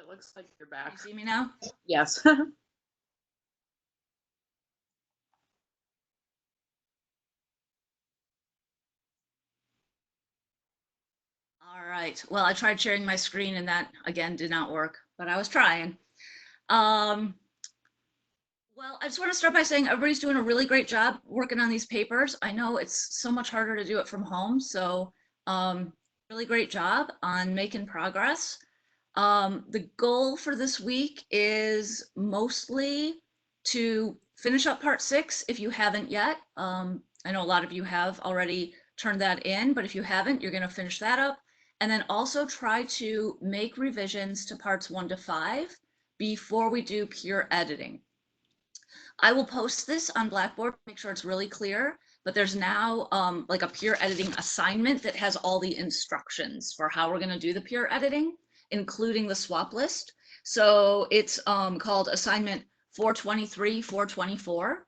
it looks like you're back. You see me now? Yes. All right. Well, I tried sharing my screen and that again did not work, but I was trying. Well, I just want to start by saying everybody's doing a really great job working on these papers. I know it's so much harder to do it from home, so really great job on making progress. The goal for this week is mostly to finish up part 6 if you haven't yet. I know a lot of you have already turned that in, but if you haven't, you're going to finish that up. And then also try to make revisions to parts 1 to 5 before we do pure editing. I will post this on Blackboard, make sure it's really clear, but there's now like a peer editing assignment that has all the instructions for how we're going to do the peer editing, including the swap list. So it's called assignment 423, 424.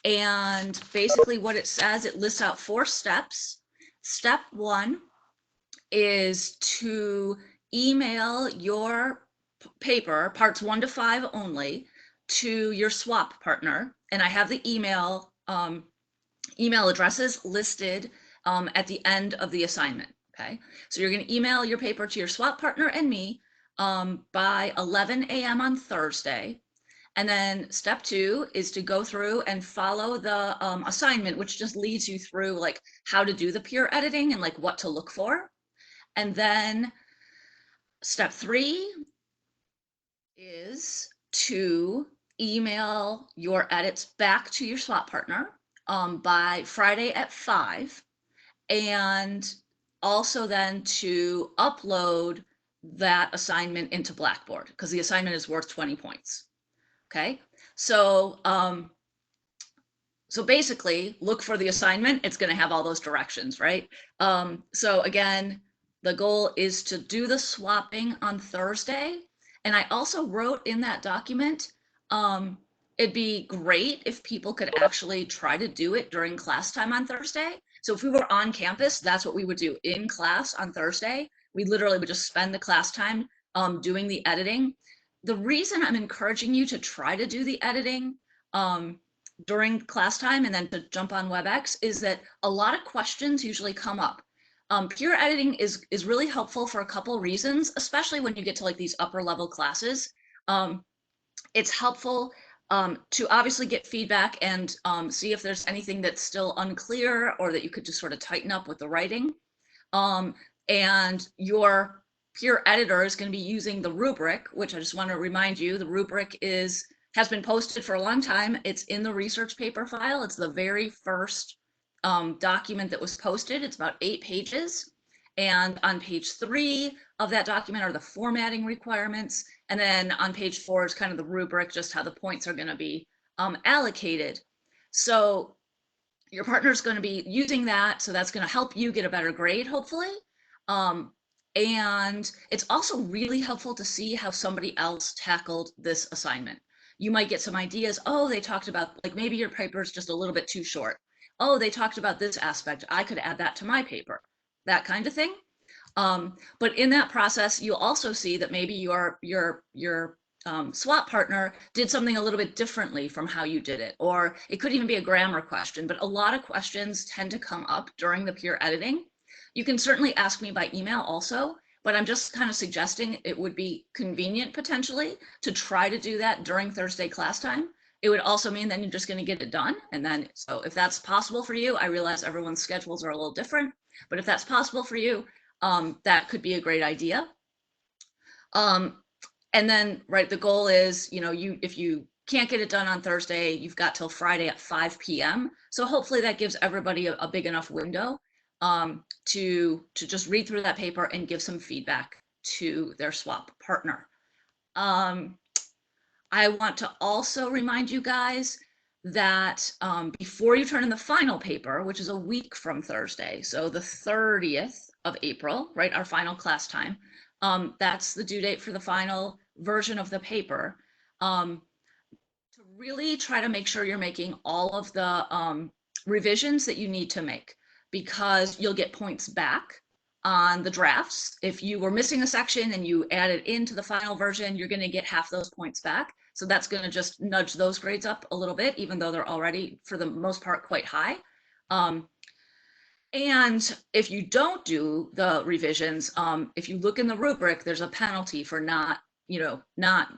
And basically what it says, it lists out 4 steps. Step 1 is to email your paper, parts 1 to 5 only, to your swap partner. And I have the email addresses listed at the end of the assignment. Okay, so you're going to email your paper to your swap partner and me by 11 a.m. on Thursday. And then step 2 is to go through and follow the assignment, which just leads you through like how to do the peer editing and like what to look for. And then step 3 is to email your edits back to your swap partner by Friday at 5, and also then to upload that assignment into Blackboard because the assignment is worth 20 points. Okay, so so basically look for the assignment. It's going to have all those directions, right? So again, the goal is to do the swapping on Thursday. And I also wrote in that document, it'd be great if people could actually try to do it during class time on Thursday. So if we were on campus, that's what we would do in class on Thursday. We literally would just spend the class time doing the editing. The reason I'm encouraging you to try to do the editing during class time and then to jump on WebEx is that a lot of questions usually come up. Peer editing is really helpful for a couple reasons, especially when you get to like these upper level classes. It's helpful to obviously get feedback and see if there's anything that's still unclear or that you could just sort of tighten up with the writing. And your peer editor is going to be using the rubric, which I just want to remind you, the rubric has been posted for a long time. It's in the research paper file. It's the very first document that was posted. It's about 8 pages. And on page 3 of that document are the formatting requirements. And then on page 4 is kind of the rubric, just how the points are going to be allocated. So your partner is going to be using that. So that's going to help you get a better grade, hopefully. And it's also really helpful to see how somebody else tackled this assignment. You might get some ideas. Oh, they talked about, like maybe your paper is just a little bit too short. Oh, they talked about this aspect. I could add that to my paper, that kind of thing. But in that process, you'll also see that maybe your swap partner did something a little bit differently from how you did it, or it could even be a grammar question, but a lot of questions tend to come up during the peer editing. You can certainly ask me by email also, but I'm just kind of suggesting it would be convenient potentially to try to do that during Thursday class time. It would also mean then you're just going to get it done. And then, so if that's possible for you, I realize everyone's schedules are a little different, but if that's possible for you, that could be a great idea. And then, right, the goal is, you know, if you can't get it done on Thursday, you've got till Friday at 5 p.m. So hopefully that gives everybody a big enough window to just read through that paper and give some feedback to their swap partner. I want to also remind you guys that before you turn in the final paper, which is a week from Thursday, so the 30th of April, right, our final class time, that's the due date for the final version of the paper. To really try to make sure you're making all of the revisions that you need to make, because you'll get points back on the drafts. If you were missing a section and you add it into the final version, you're going to get half those points back. So that's going to just nudge those grades up a little bit, even though they're already, for the most part, quite high. And if you don't do the revisions, if you look in the rubric, there's a penalty for not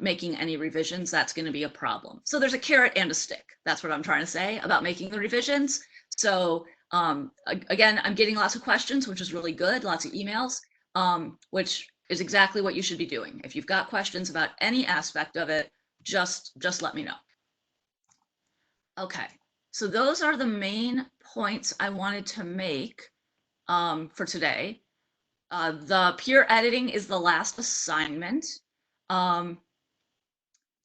making any revisions. That's going to be a problem. So there's a carrot and a stick. That's what I'm trying to say about making the revisions. So again, I'm getting lots of questions, which is really good, lots of emails, which is exactly what you should be doing. If you've got questions about any aspect of it, just let me know. Okay, so those are the main points I wanted to make for today. The peer editing is the last assignment.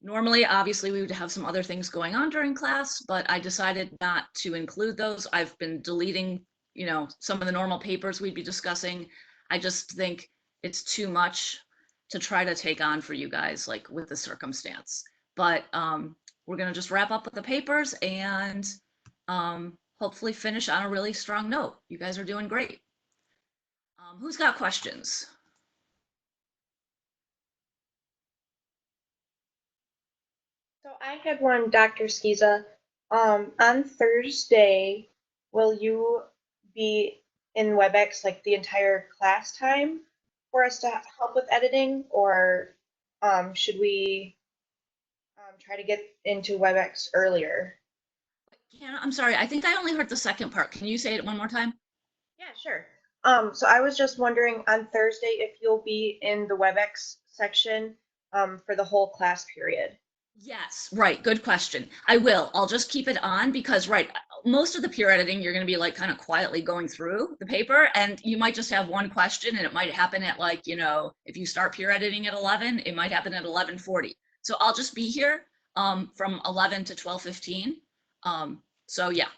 Normally, obviously, we would have some other things going on during class, but I decided not to include those. I've been deleting, some of the normal papers we'd be discussing. I just think it's too much to try to take on for you guys, like with the circumstance. But we're going to just wrap up with the papers and hopefully finish on a really strong note. You guys are doing great. Who's got questions? So I had one, Dr. Skiza. On Thursday, will you be in WebEx like the entire class time for us to help with editing, or should we try to get into WebEx earlier? I'm sorry, I think I only heard the second part. Can you say it one more time? Yeah, sure. So I was just wondering on Thursday if you'll be in the WebEx section for the whole class period. Yes, right. Good question. I will. I'll just keep it on because, right, most of the peer editing, you're going to be like kind of quietly going through the paper, and you might just have one question, and it might happen at like, if you start peer editing at 11, it might happen at 11:40. So I'll just be here from 11 to 12:15. So yeah.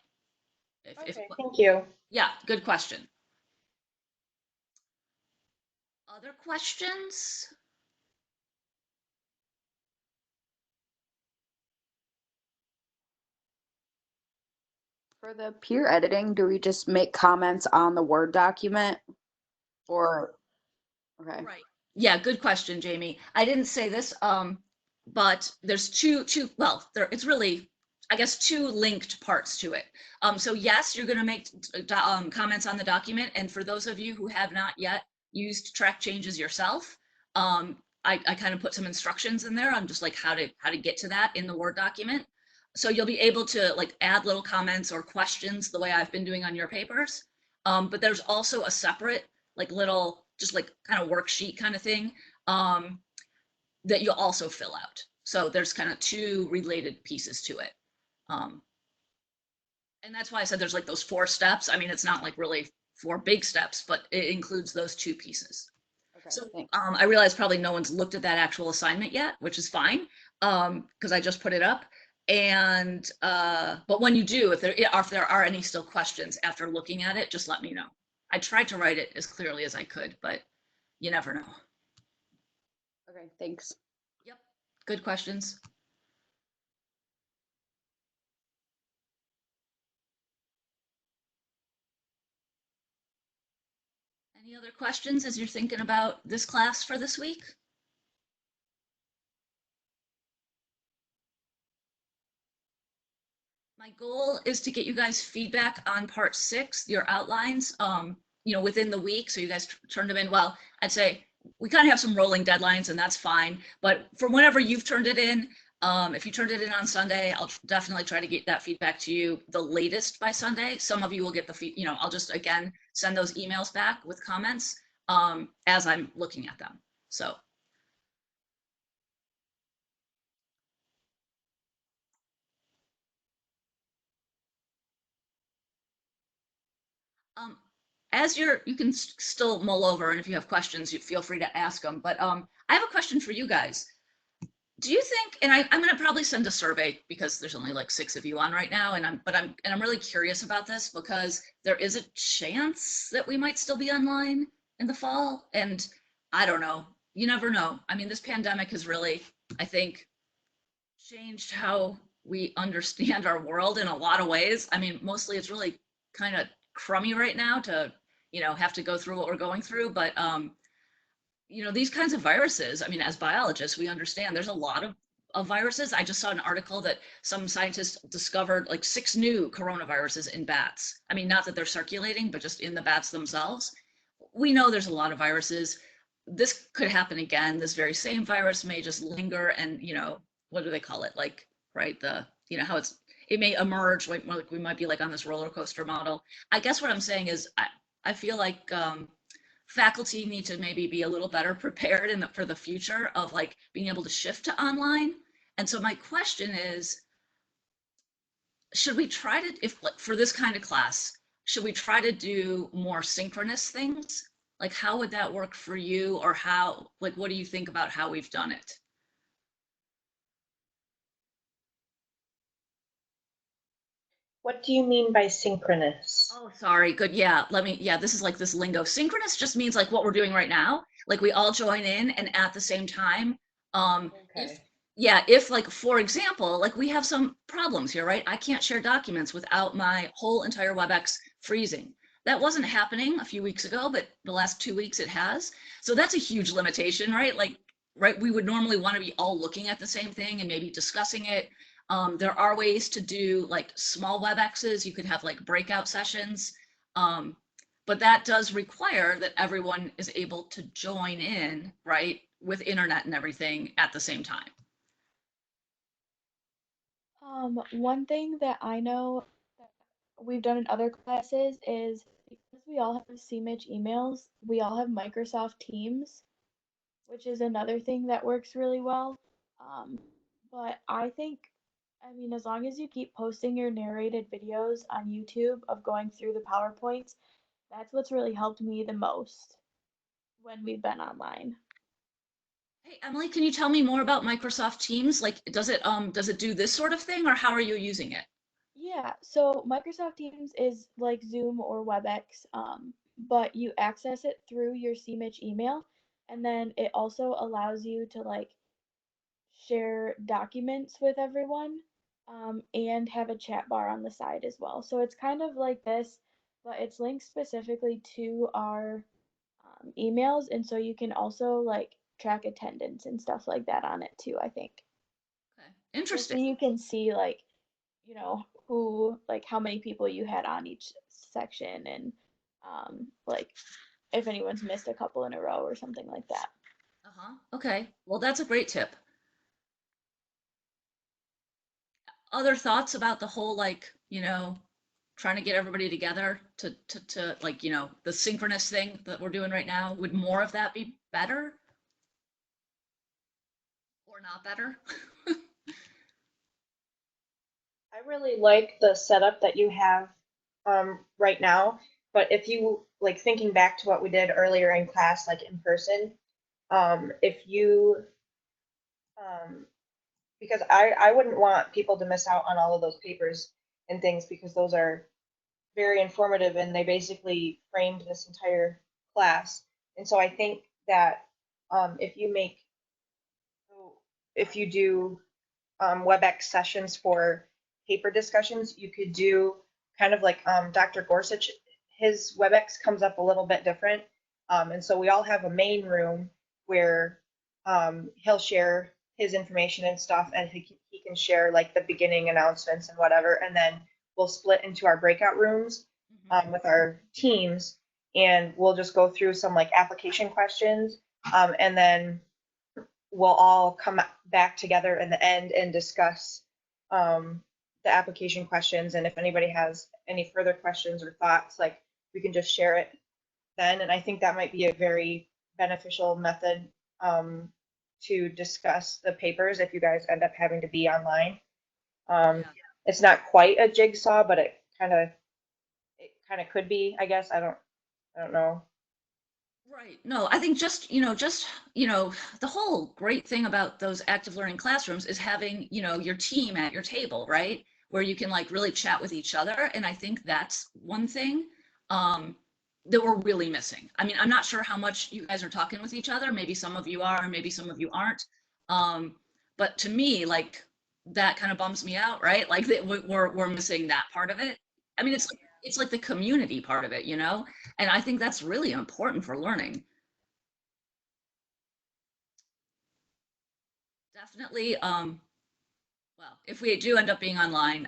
Okay, thank you. Yeah, good question. Other questions? For the peer editing, do we just make comments on the Word document or, okay. Right. Yeah, good question, Jamie. I didn't say this, but there's well, it's really, I guess, two linked parts to it. So yes, you're going to make comments on the document. And for those of you who have not yet used track changes yourself, I kind of put some instructions in there on just like how to get to that in the Word document. So you'll be able to like add little comments or questions the way I've been doing on your papers. But there's also a separate like little, just like kind of worksheet kind of thing that you'll also fill out. So there's kind of two related pieces to it. And that's why I said there's like those 4 steps. I mean, it's not like really 4 big steps, but it includes those 2 pieces. Okay, So thanks. I realize probably no one's looked at that actual assignment yet, which is fine, because I just put it up. And but when you do, if there are any still questions after looking at it, just let me know. I tried to write it as clearly as I could, but you never know. Okay, thanks. Yep, good questions. Any other questions as you're thinking about this class for this week? My goal is to get you guys feedback on part 6, your outlines, within the week. So you guys turned them in. Well, I'd say we kind of have some rolling deadlines and that's fine. But for whenever you've turned it in, if you turned it in on Sunday, I'll definitely try to get that feedback to you the latest by Sunday. Some of you will get the I'll just, again, send those emails back with comments as I'm looking at them. So. As you can still mull over, and if you have questions, you feel free to ask them. But I have a question for you guys. Do you think, and I'm going to probably send a survey because there's only like 6 of you on right now, and I'm really curious about this because there is a chance that we might still be online in the fall, and I don't know. You never know. I mean, this pandemic has really, I think, changed how we understand our world in a lot of ways. I mean, mostly it's really kind of crummy right now to have to go through what we're going through. But these kinds of viruses, I mean, as biologists, we understand there's a lot of viruses. I just saw an article that some scientists discovered like 6 new coronaviruses in bats. I mean, not that they're circulating, but just in the bats themselves. We know there's a lot of viruses. This could happen again. This very same virus may just linger and, what do they call it? Like, right, how it may emerge, like we might be like on this roller coaster model. I guess what I'm saying is I feel like faculty need to maybe be a little better prepared for the future of like being able to shift to online. And so my question is, should we try to, if like for this kind of class, should we try to do more synchronous things? Like how would that work for you, or what do you think about how we've done it? What do you mean by synchronous? Oh, sorry. Good. Yeah. This is like this lingo. Synchronous just means like what we're doing right now. Like we all join in and at the same time. If, Okay. yeah, if like, for example, like we have some problems here, right? I can't share documents without my whole entire WebEx freezing. That wasn't happening a few weeks ago, but the last 2 weeks it has. So that's a huge limitation, right? Like, right, we would normally want to be all looking at the same thing and maybe discussing it. There are ways to do like small WebExes. You could have like breakout sessions. Um, but that does require that everyone is able to join in, right, with internet and everything at the same time. One thing that I know that we've done in other classes is because we all have CMIT emails, we all have Microsoft Teams, which is another thing that works really well. Um, but I think, I mean, as long as you keep posting your narrated videos on YouTube of going through the PowerPoints, that's what's really helped me the most when we've been online. Hey, Emily, can you tell me more about Microsoft Teams? Like, does it do this sort of thing, or how are you using it? Yeah, so Microsoft Teams is like Zoom or WebEx, but you access it through your CMIT email, and then it also allows you to like share documents with everyone, and have a chat bar on the side as well. So it's kind of like this, but it's linked specifically to our emails, and so you can also like track attendance and stuff like that on it too, I think. Okay. Just so Interesting. you can see like who, like how many people you had on each section and like if anyone's missed a couple in a row or something like that. Uh-huh. Okay. Well, that's a great tip. Other thoughts about the whole, like, trying to get everybody together to like, the synchronous thing that we're doing right now? Would more of that be better or not better? I really like the setup that you have right now, but if you like thinking back to what we did earlier in class, like in person, if you um, because I wouldn't want people to miss out on all of those papers and things because those are very informative and they basically framed this entire class. And so I think that if you make if you do WebEx sessions for paper discussions, you could do kind of like Dr. Gorsuch, his WebEx comes up a little bit different. And so we all have a main room where he'll share his information and stuff, and he can share like the beginning announcements and whatever. And then we'll split into our breakout rooms Mhm. with our teams, and we'll just go through some like application questions. And then we'll all come back together in the end and discuss the application questions. And if anybody has any further questions or thoughts, like we can just share it then. And I think that might be a very beneficial method to discuss the papers if you guys end up having to be online. Um, Yeah. it's not quite a jigsaw, but it kind of could be, I guess. I don't know. Right. No, I think the whole great thing about those active learning classrooms is having, your team at your table, right? Where you can like really chat with each other. And I think that's one thing um, that we're really missing. I mean, I'm not sure how much you guys are talking with each other. Maybe some of you are, maybe some of you aren't. Um, but to me, like that kind of bums me out, right? Like that we're missing that part of it. I mean, it's it's like the community part of it, you know? And I think that's really important for learning. Definitely, well, if we do end up being online,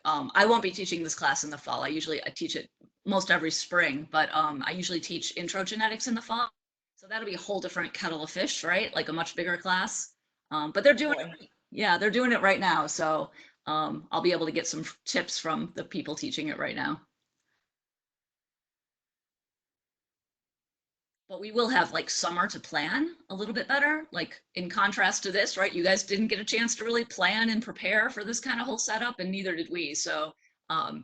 I won't be teaching this class in the fall. I teach it most every spring, but I usually teach intro genetics in the fall. So that'll be a whole different kettle of fish, right? Like a much bigger class. But they're doing Boy. it, yeah, they're doing it right now. So I'll be able to get some tips from the people teaching it right now. But we will have like summer to plan a little bit better, like in contrast to this, right? You guys didn't get a chance to really plan and prepare for this kind of whole setup, and neither did we. So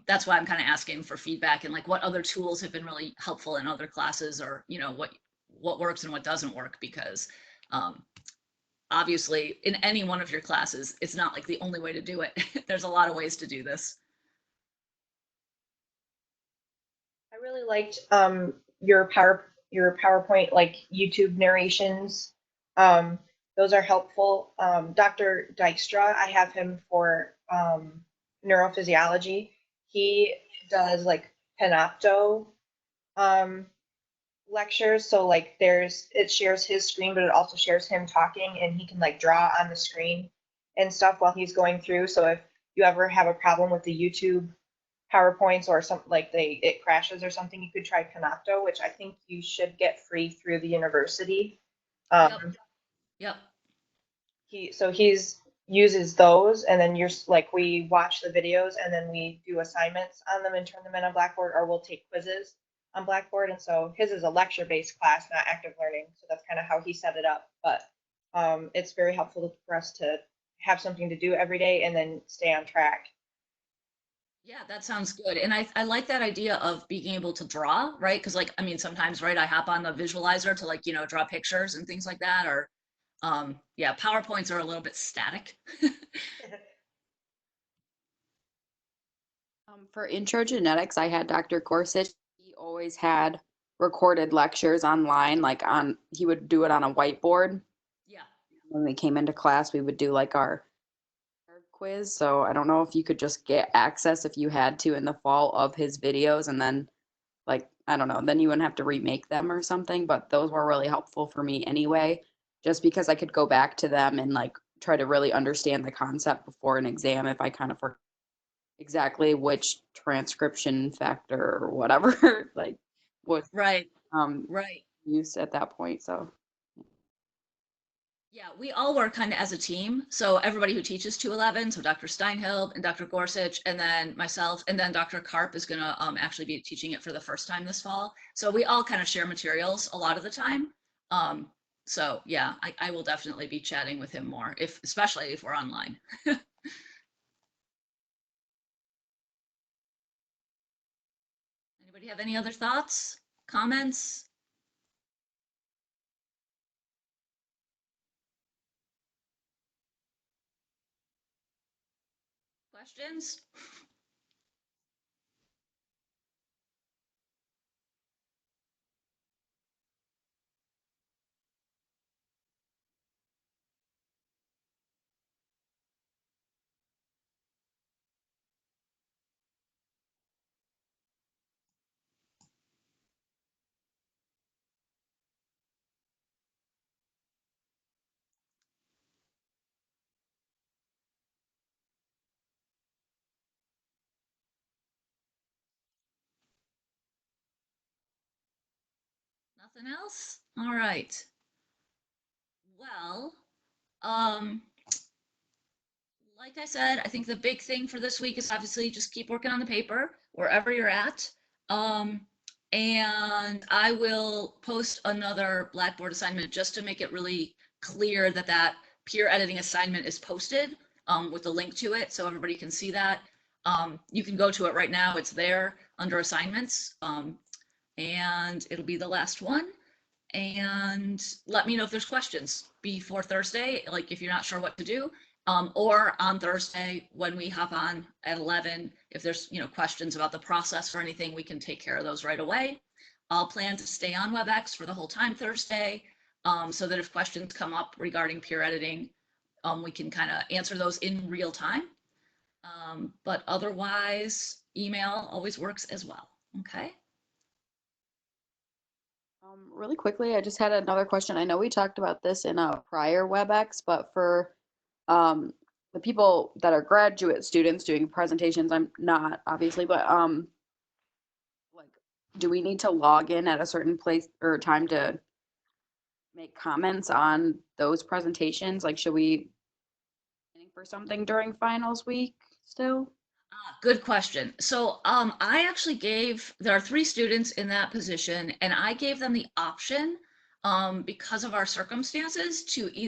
that's why I'm kind of asking for feedback and like what other tools have been really helpful in other classes, or you know what works and what doesn't work, because um, obviously in any one of your classes, it's not like the only way to do it. There's a lot of ways to do this. I really liked your PowerPoint like YouTube narrations. Those are helpful. Dr. Dykstra, I have him for neurophysiology. He does like Panopto um, lectures. So like it shares his screen, but it also shares him talking, and he can like draw on the screen and stuff while he's going through. So if you ever have a problem with the YouTube PowerPoints or something like it crashes or something, you could try Panopto, which I think you should get free through the university. Yep, Um, yep. he's uses those, and then you're like we watch the videos and then we do assignments on them and turn them in on Blackboard, or we'll take quizzes on Blackboard. And so his is a lecture based class, not active learning. So that's kind of how he set it up. But it's very helpful for us to have something to do every day and then stay on track. Yeah, that sounds good. And I like that idea of being able to draw, right? Because like, I mean, sometimes, right, I hop on the visualizer to like, you know, draw pictures and things like that. Or yeah, PowerPoints are a little bit static. For intro genetics, I had Dr. Gorsuch. He always had recorded lectures online, like he would do it on a whiteboard. Yeah. When we came into class, we would do like our quiz. So I don't know if you could just get access if you had to in the fall of his videos, and then like, I don't know, then you wouldn't have to remake them or something, but those were really helpful for me anyway, just because I could go back to them and like try to really understand the concept before an exam if I kind of forgot exactly which transcription factor or whatever like was Right. um Right. used at that point. So Yeah, we all work kind of as a team. So everybody who teaches 211, so Dr. Steinhild and Dr. Gorsuch, and then myself, and then Dr. Karp is going to actually be teaching it for the first time this fall. So we all kind of share materials a lot of the time. Um, so yeah, I will definitely be chatting with him more, especially if we're online. Anybody have any other thoughts, comments, questions? Nothing else? All right. Well, um, like I said, I think the big thing for this week is obviously just keep working on the paper wherever you're at. Um, and I will post another Blackboard assignment just to make it really clear that that peer editing assignment is posted with a link to it so everybody can see that. You can go to it right now. It's there under assignments, and it'll be the last one. And let me know if there's questions before Thursday, like if you're not sure what to do, or on Thursday when we hop on at 11, if there's, you know, questions about the process or anything, we can take care of those right away. I'll plan to stay on WebEx for the whole time Thursday, so that if questions come up regarding peer editing, we can kind of answer those in real time. But otherwise, email always works as well. Okay. Really quickly, I just had another question. I know we talked about this in a prior WebEx, but for um, the people that are graduate students doing presentations, I'm not obviously, but like, do we need to log in at a certain place or time to make comments on those presentations? Like, should we planning for something during finals week still? Good question. So I actually there are 3 students in that position, and I gave them the option because of our circumstances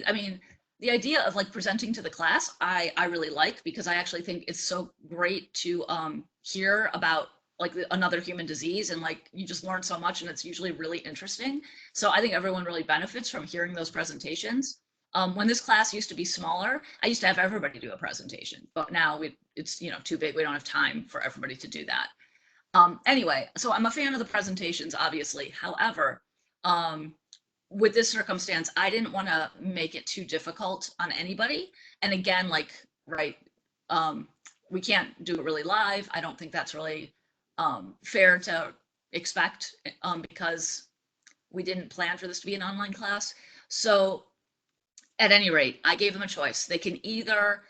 I mean, the idea of like presenting to the class, I really like because I actually think it's so great to hear about like another human disease, and like you just learn so much and it's usually really interesting. So I think everyone really benefits from hearing those presentations. When this class used to be smaller, I used to have everybody do a presentation, but now it's too big. We don't have time for everybody to do that. Anyway, so I'm a fan of the presentations, obviously. However, with this circumstance, I didn't want to make it too difficult on anybody. And again, like, right, we can't do it really live. I don't think that's really fair to expect because we didn't plan for this to be an online class. So at any rate, I gave them a choice. They can either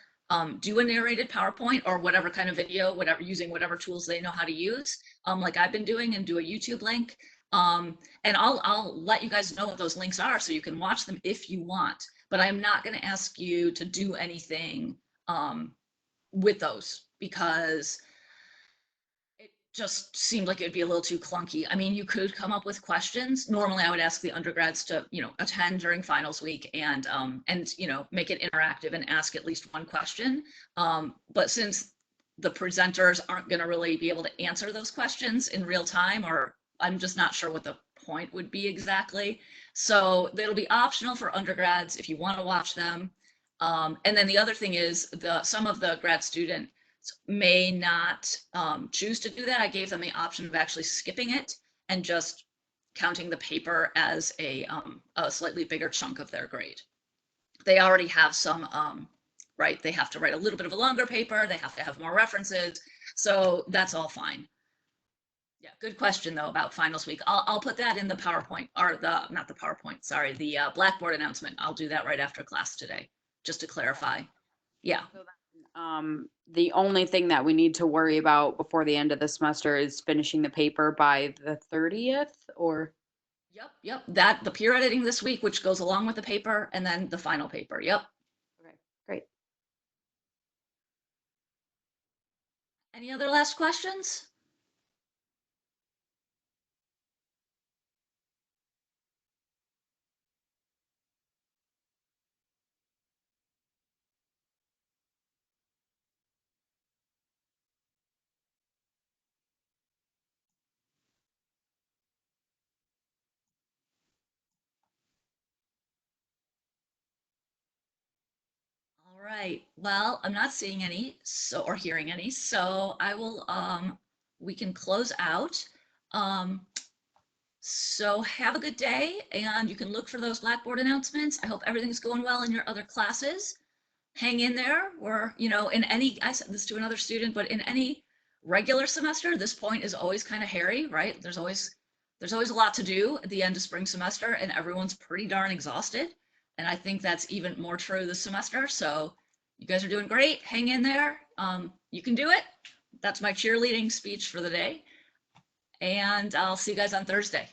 do a narrated PowerPoint or whatever kind of video, using whatever tools they know how to use, like I've been doing, and do a YouTube link. And I'll let you guys know what those links are so you can watch them if you want. But I'm not going to ask you to do anything with those because it just seemed like it would be a little too clunky. I mean, you could come up with questions. Normally, I would ask the undergrads to, attend during finals week and make it interactive and ask at least one question. But since the presenters aren't going to really be able to answer those questions in real time, or I'm just not sure what the point would be exactly. So it'll be optional for undergrads if you want to watch them. And then the other thing is some of the grad student may not choose to do that. I gave them the option of actually skipping it and just counting the paper as a slightly bigger chunk of their grade. They already have some, right? They have to write a little bit of a longer paper. They have to have more references. So that's all fine. Yeah, good question though about finals week. I'll put that in the PowerPoint, or not the PowerPoint, sorry, the Blackboard announcement. I'll do that right after class today, just to clarify. Yeah. So then, the only thing that we need to worry about before the end of the semester is finishing the paper by the 30th, or? Yep. The peer editing this week, which goes along with the paper, and then the final paper. Yep. Okay, great. Any other last questions? All right. Well, I'm not seeing any, or hearing any, so I will we can close out. So have a good day, and you can look for those Blackboard announcements. I hope everything's going well in your other classes. Hang in there. Or, I said this to another student, but in any regular semester, this point is always kind of hairy, right? There's always a lot to do at the end of spring semester, and everyone's pretty darn exhausted. And I think that's even more true this semester. So you guys are doing great. Hang in there. You can do it. That's my cheerleading speech for the day. And I'll see you guys on Thursday.